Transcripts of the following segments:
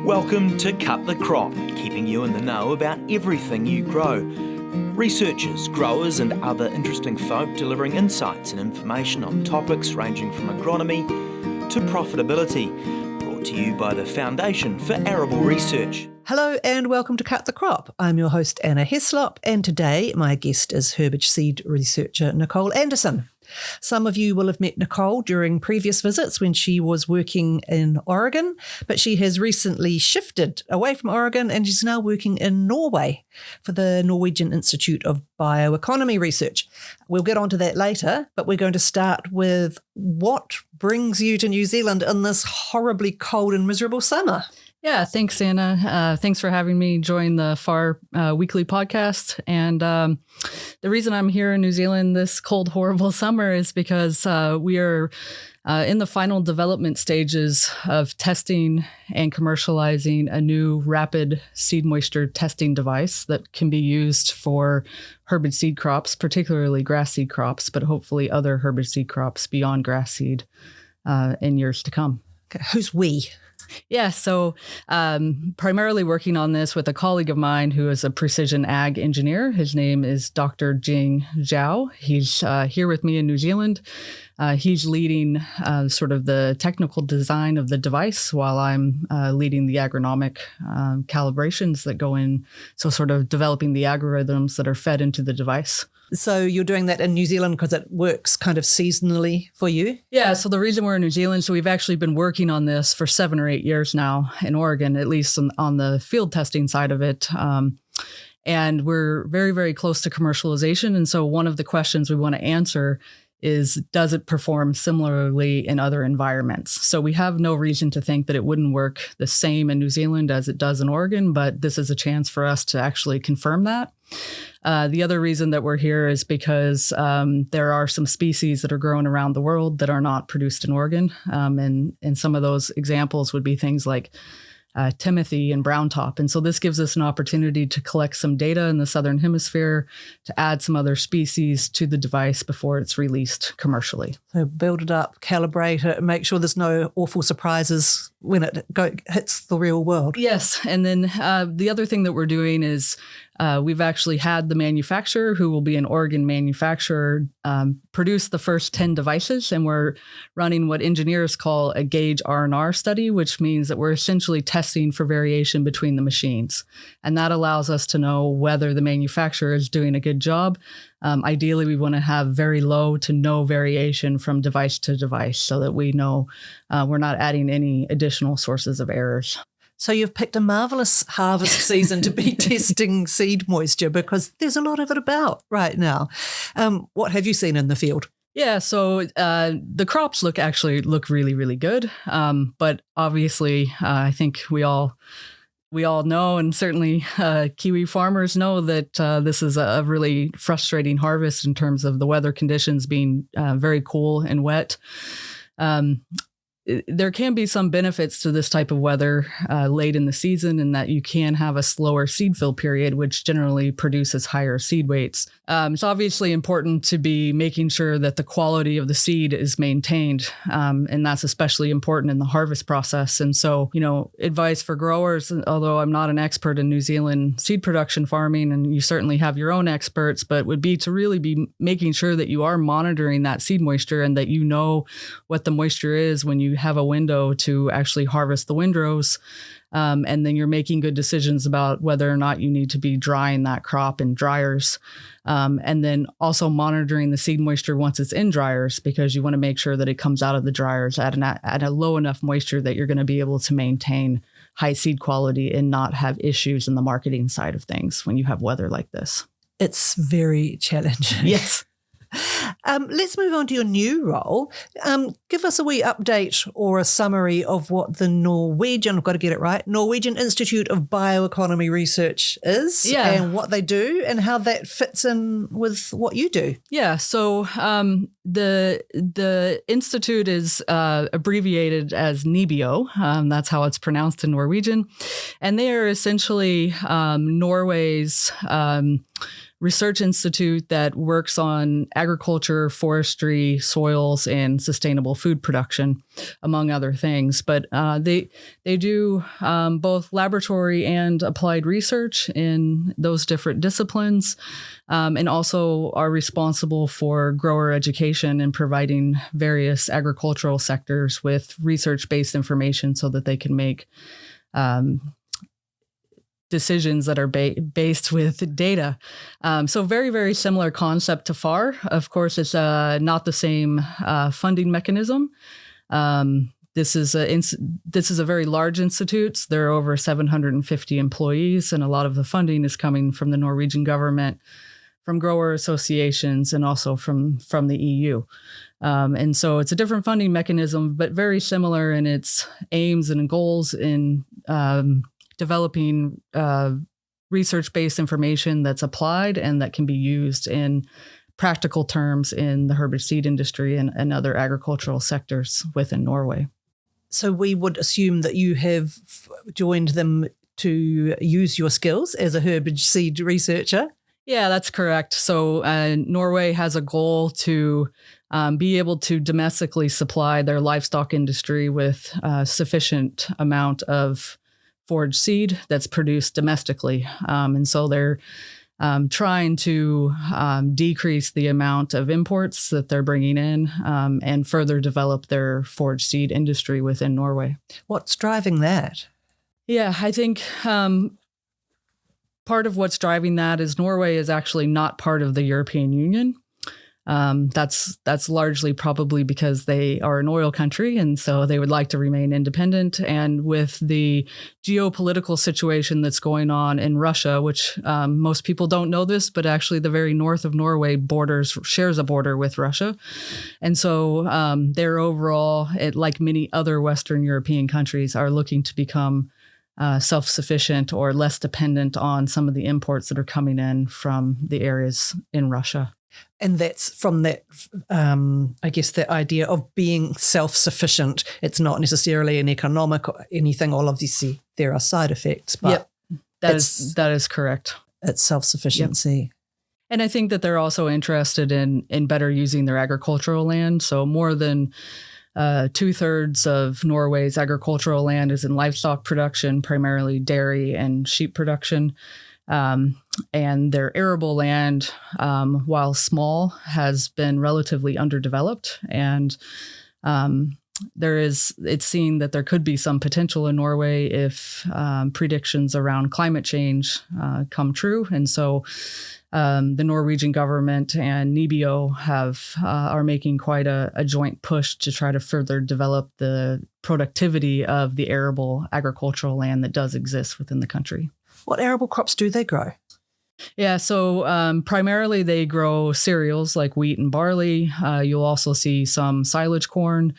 Welcome to Cut the Crop, keeping you in the know about everything you grow. Researchers, growers and other interesting folk delivering insights and information on topics ranging from agronomy to profitability. Brought to you by the Foundation for Arable Research. Hello and welcome to Cut the Crop. I'm your host Anna Heslop, and today my guest is herbage seed researcher Nicole Anderson. Some of you will have met Nicole during previous visits when she was working in Oregon, but she has recently shifted away from Oregon and she's now working in Norway for the Norwegian Institute of Bioeconomy Research. We'll get onto that later, but we're going to start with what brings you to New Zealand in this horribly cold and miserable summer. Yeah, thanks, Anna. Thanks for having me join the FAR weekly podcast. And the reason I'm here in New Zealand this cold, horrible summer is because we are in the final development stages of testing and commercializing a new rapid seed moisture testing device that can be used for herbage seed crops, particularly grass seed crops, but hopefully other herbage seed crops beyond grass seed in years to come. Okay, who's we? Yeah, so primarily working on this with a colleague of mine who is a precision ag engineer. His name is Dr. Jing Zhao. He's here with me in New Zealand. He's leading sort of the technical design of the device while I'm leading the agronomic calibrations that go in. So sort of developing the algorithms that are fed into the device. So you're doing that in New Zealand because it works kind of seasonally for you? Yeah, so the reason we're in New Zealand, so we've actually been working on this for 7 or 8 years now in Oregon, at least on the field testing side of it. And we're very, very close to commercialization. And so one of the questions we want to answer is, does it perform similarly in other environments? So we have no reason to think that it wouldn't work the same in New Zealand as it does in Oregon, but this is a chance for us to actually confirm that. The other reason that we're here is because there are some species that are grown around the world that are not produced in Oregon. And some of those examples would be things like Timothy and brown top. And so this gives us an opportunity to collect some data in the Southern Hemisphere to add some other species to the device before it's released commercially. So build it up, calibrate it, and make sure there's no awful surprises when it hits the real world. Yes. And then the other thing that we're doing is we've actually had the manufacturer, who will be an Oregon manufacturer, produce the first 10 devices. And we're running what engineers call a gauge R&R study, which means that we're essentially testing for variation between the machines. And that allows us to know whether the manufacturer is doing a good job. Ideally, we want to have very low to no variation from device to device so that we know we're not adding any additional sources of errors. So you've picked a marvellous harvest season to be testing seed moisture because there's a lot of it about right now. What have you seen in the field? Yeah, so the crops look really, really good. But obviously, I think we all know, and certainly Kiwi farmers know, that this is a really frustrating harvest in terms of the weather conditions being very cool and wet. There can be some benefits to this type of weather late in the season, in that you can have a slower seed fill period, which generally produces higher seed weights. It's obviously important to be making sure that the quality of the seed is maintained, and that's especially important in the harvest process. And so, advice for growers, although I'm not an expert in New Zealand seed production farming, and you certainly have your own experts, but would be to really be making sure that you are monitoring that seed moisture and that you know what the moisture is when you have a window to actually harvest the windrows. And then you're making good decisions about whether or not you need to be drying that crop in dryers. And then also monitoring the seed moisture once it's in dryers, because you want to make sure that it comes out of the dryers at a low enough moisture that you're going to be able to maintain high seed quality and not have issues in the marketing side of things when you have weather like this. It's very challenging. Yes. Let's move on to your new role. Give us a wee update or a summary of what the Norwegian Institute of Bioeconomy Research is, and what they do and how that fits in with what you do. Yeah, so the institute is abbreviated as NIBIO. That's how it's pronounced in Norwegian. And they are essentially Norway's research institute that works on agriculture, forestry, soils, and sustainable food production, among other things. But they do both laboratory and applied research in those different disciplines, and also are responsible for grower education and providing various agricultural sectors with research-based information so that they can make decisions that are based with data. So very, very similar concept to FAR. Of course, it's not the same funding mechanism. This is a very large institute. There are over 750 employees, and a lot of the funding is coming from the Norwegian government, from grower associations, and also from the EU. And so it's a different funding mechanism, but very similar in its aims and goals in developing research-based information that's applied and that can be used in practical terms in the herbage seed industry and other agricultural sectors within Norway. So we would assume that you have joined them to use your skills as a herbage seed researcher. Yeah, that's correct. So Norway has a goal to be able to domestically supply their livestock industry with sufficient amount of forage seed that's produced domestically. And so they're trying to decrease the amount of imports that they're bringing in and further develop their forage seed industry within Norway. What's driving that? Yeah, I think part of what's driving that is Norway is actually not part of the European Union. That's largely probably because they are an oil country, and so they would like to remain independent. And with the geopolitical situation that's going on in Russia, which most people don't know this, but actually the very north of Norway shares a border with Russia. And so they're overall, like many other Western European countries, are looking to become self-sufficient or less dependent on some of the imports that are coming in from the areas in Russia. And that's from that, I guess, the idea of being self-sufficient. It's not necessarily an economic or anything. All of these, there are side effects, but that is correct. It's self-sufficiency. Yep. And I think that they're also interested in better using their agricultural land. So more than 2/3 of Norway's agricultural land is in livestock production, primarily dairy and sheep production. And their arable land, while small, has been relatively underdeveloped. And it's seen that there could be some potential in Norway if predictions around climate change come true. And so the Norwegian government and NIBIO are making quite a joint push to try to further develop the productivity of the arable agricultural land that does exist within the country. What arable crops do they grow? Yeah, so primarily they grow cereals like wheat and barley. You'll also see some silage corn.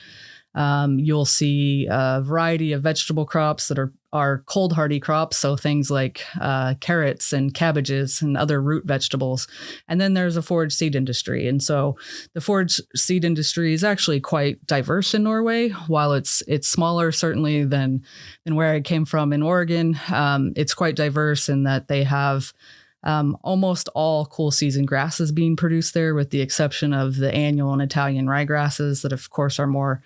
You'll see a variety of vegetable crops that are cold hardy crops, so things like carrots and cabbages and other root vegetables. And then there's a forage seed industry. And so the forage seed industry is actually quite diverse in Norway. While it's smaller certainly than where I came from in Oregon, it's quite diverse in that they have almost all cool season grasses being produced there, with the exception of the annual and Italian ryegrasses that of course are more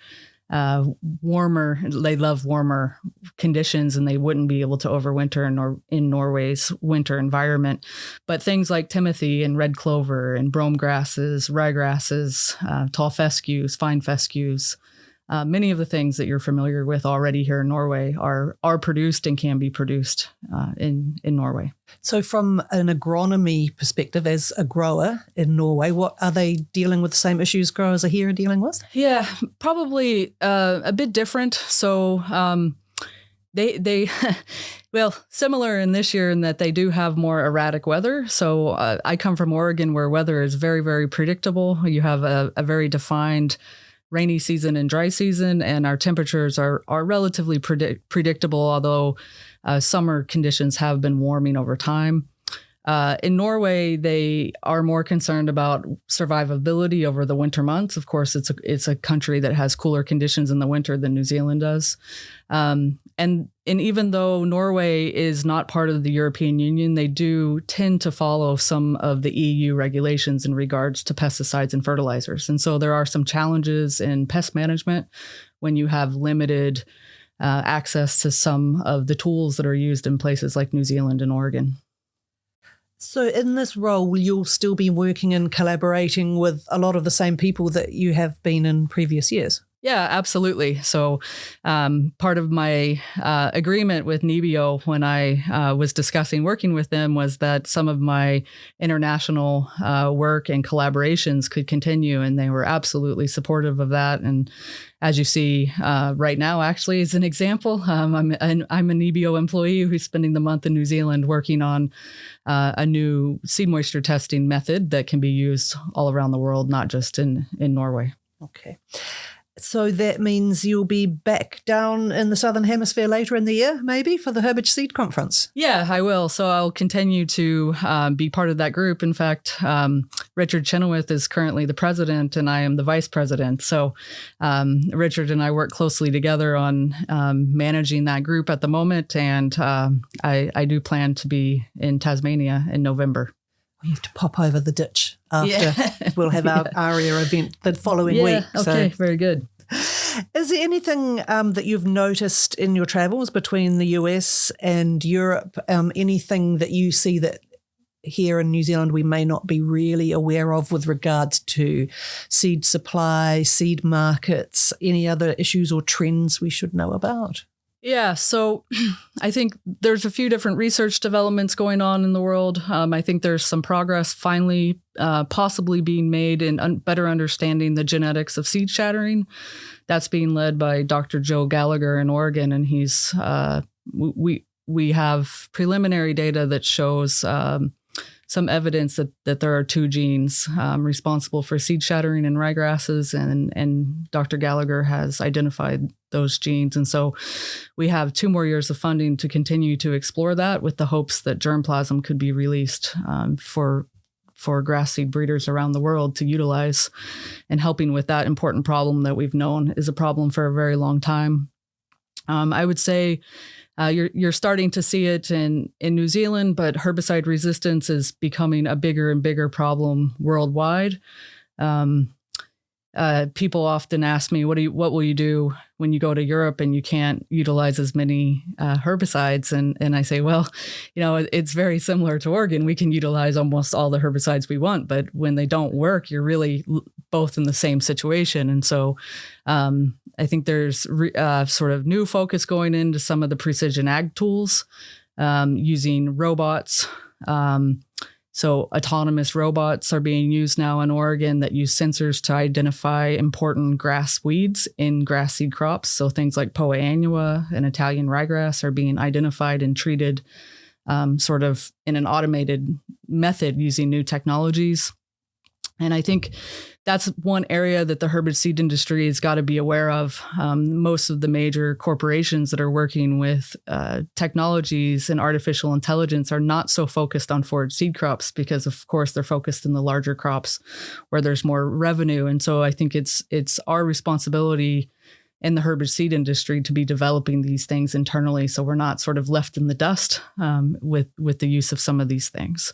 warmer. They love warmer conditions and they wouldn't be able to overwinter in Norway's winter environment. But things like timothy and red clover and brome grasses, ryegrasses, tall fescues, fine fescues, many of the things that you're familiar with already here in Norway are produced and can be produced in Norway. So from an agronomy perspective, as a grower in Norway, what are they dealing with the same issues growers are here dealing with? Yeah, probably a bit different. So they well, similar in this year in that they do have more erratic weather. So I come from Oregon where weather is very, very predictable. You have a very defined rainy season and dry season, and our temperatures are relatively predictable, although summer conditions have been warming over time. In Norway, they are more concerned about survivability over the winter months. Of course, it's a country that has cooler conditions in the winter than New Zealand does. And even though Norway is not part of the European Union, they do tend to follow some of the EU regulations in regards to pesticides and fertilizers. And so there are some challenges in pest management when you have limited access to some of the tools that are used in places like New Zealand and Oregon. So in this role, you'll still be working and collaborating with a lot of the same people that you have been in previous years? Yeah, absolutely. So part of my agreement with Nebio when I was discussing working with them was that some of my international work and collaborations could continue, and they were absolutely supportive of that. And as you see right now, actually, as an example, I'm a Nebio employee who's spending the month in New Zealand working on a new seed moisture testing method that can be used all around the world, not just in Norway. Okay. So that means you'll be back down in the Southern Hemisphere later in the year, maybe, for the Herbage Seed Conference? Yeah, I will. So I'll continue to be part of that group. In fact, Richard Chenoweth is currently the president and I am the vice president. So Richard and I work closely together on managing that group at the moment. And I do plan to be in Tasmania in November. We have to pop over the ditch after. Yeah. We'll have our ARIA event the following week. Okay, very good. Is there anything that you've noticed in your travels between the US and Europe, anything that you see that here in New Zealand we may not be really aware of with regards to seed supply, seed markets, any other issues or trends we should know about? Yeah, so I think there's a few different research developments going on in the world. I think there's some progress finally possibly being made in better understanding the genetics of seed shattering. That's being led by Dr. Joe Gallagher in Oregon, and he's we have preliminary data that shows some evidence that there are two genes responsible for seed shattering in ryegrasses, and Dr. Gallagher has identified those genes. And so we have 2 more years of funding to continue to explore that, with the hopes that germplasm could be released for grass seed breeders around the world to utilize, and helping with that important problem that we've known is a problem for a very long time. I would say you're starting to see it in New Zealand, but herbicide resistance is becoming a bigger and bigger problem worldwide. People often ask me, what will you do when you go to Europe and you can't utilize as many herbicides? And I say, well, it's very similar to Oregon. We can utilize almost all the herbicides we want, but when they don't work, you're really both in the same situation. And so I think there's sort of new focus going into some of the precision ag tools, using robots. So autonomous robots are being used now in Oregon that use sensors to identify important grass weeds in grass seed crops. So things like Poa annua and Italian ryegrass are being identified and treated sort of in an automated method using new technologies. And I think that's one area that the herbage seed industry has got to be aware of. Most of the major corporations that are working with technologies and artificial intelligence are not so focused on forage seed crops because, of course, they're focused in the larger crops where there's more revenue. And so I think it's our responsibility in the herbage seed industry to be developing these things internally, so we're not sort of left in the dust with the use of some of these things.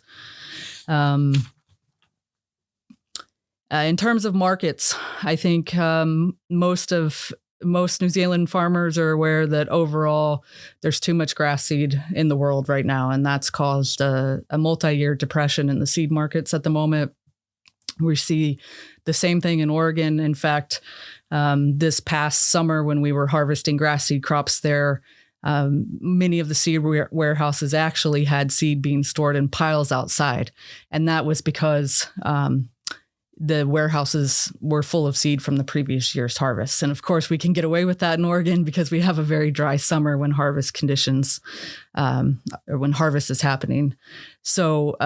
In terms of markets, I think most New Zealand farmers are aware that overall there's too much grass seed in the world right now, and that's caused a multi-year depression in the seed markets at the moment. We see the same thing in Oregon. In fact, this past summer when we were harvesting grass seed crops there, many of the seed warehouses actually had seed being stored in piles outside, and that was because the warehouses were full of seed from the previous year's harvest. And of course, we can get away with that in Oregon because we have a very dry summer when harvest conditions, or when harvest is happening. So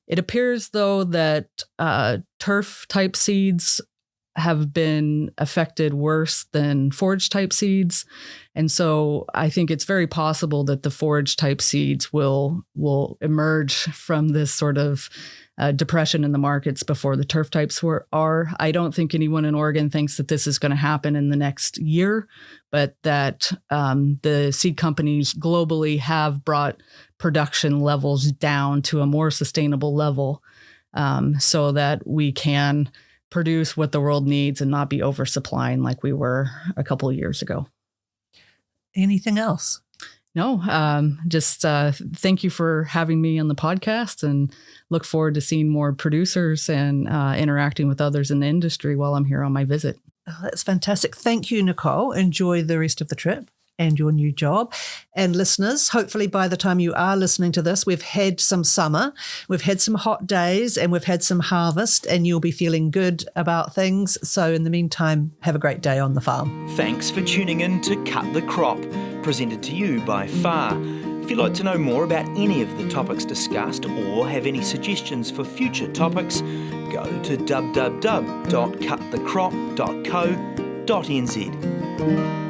it appears, though, that turf type seeds have been affected worse than forage type seeds. And so I think it's very possible that the forage type seeds will emerge from this sort of depression in the markets before the turf types are. I don't think anyone in Oregon thinks that this is going to happen in the next year, but that the seed companies globally have brought production levels down to a more sustainable level so that we can produce what the world needs and not be oversupplying like we were a couple of years ago. Anything else? No, just thank you for having me on the podcast, and look forward to seeing more producers and interacting with others in the industry while I'm here on my visit. Oh, that's fantastic. Thank you, Nicole. Enjoy the rest of the trip and your new job. And listeners, hopefully by the time you are listening to this, we've had some summer, we've had some hot days, and we've had some harvest, and you'll be feeling good about things. So in the meantime, have a great day on the farm. Thanks for tuning in to Cut the Crop, presented to you by FAR. If you'd like to know more about any of the topics discussed or have any suggestions for future topics, go to www.cutthecrop.co.nz.